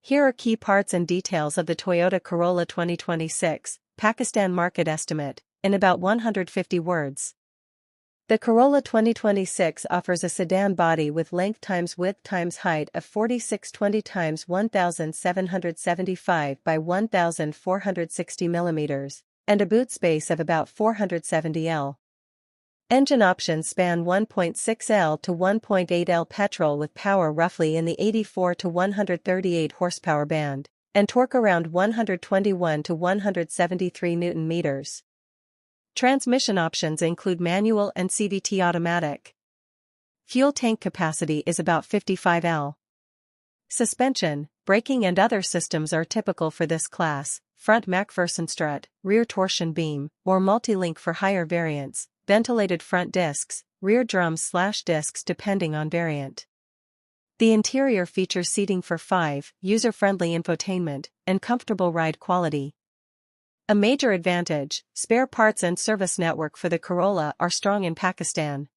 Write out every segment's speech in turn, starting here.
Here are key parts and details of the Toyota Corolla 2026, Pakistan market estimate, in about 150 words. The Corolla 2026 offers a sedan body with length times width times height of 4620 times 1775 by 1460 mm, and a boot space of about 470 L. Engine options span 1.6L to 1.8L petrol with power roughly in the 84 to 138 horsepower band, and torque around 121 to 173 Nm. Transmission options include manual and CVT automatic. Fuel tank capacity is about 55 L. Suspension, braking and other systems are typical for this class: front MacPherson strut, rear torsion beam, or multi-link for higher variants, ventilated front discs, rear drums/discs depending on variant. The interior features seating for 5, user-friendly infotainment, and comfortable ride quality. A major advantage: spare parts and service network for the Corolla are strong in Pakistan.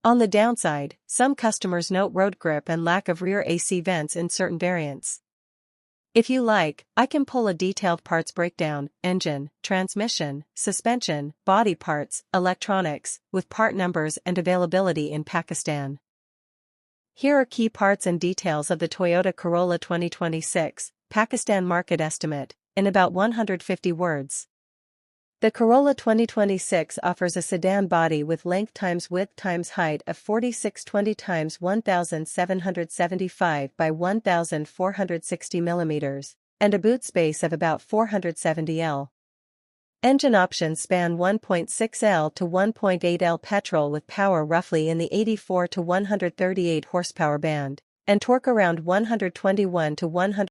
On the downside, some customers note road grip and lack of rear AC vents in certain variants. If you like, I can pull a detailed parts breakdown: engine, transmission, suspension, body parts, electronics, with part numbers and availability in Pakistan. Here are key parts and details of the Toyota Corolla 2026, Pakistan market estimate, in about 150 words. The Corolla 2026 offers a sedan body with length times width times height of 4620 times 1775 by 1460 mm, and a boot space of about 470 L. Engine options span 1.6L to 1.8L petrol with power roughly in the 84 to 138 horsepower band, and torque around 121 to 100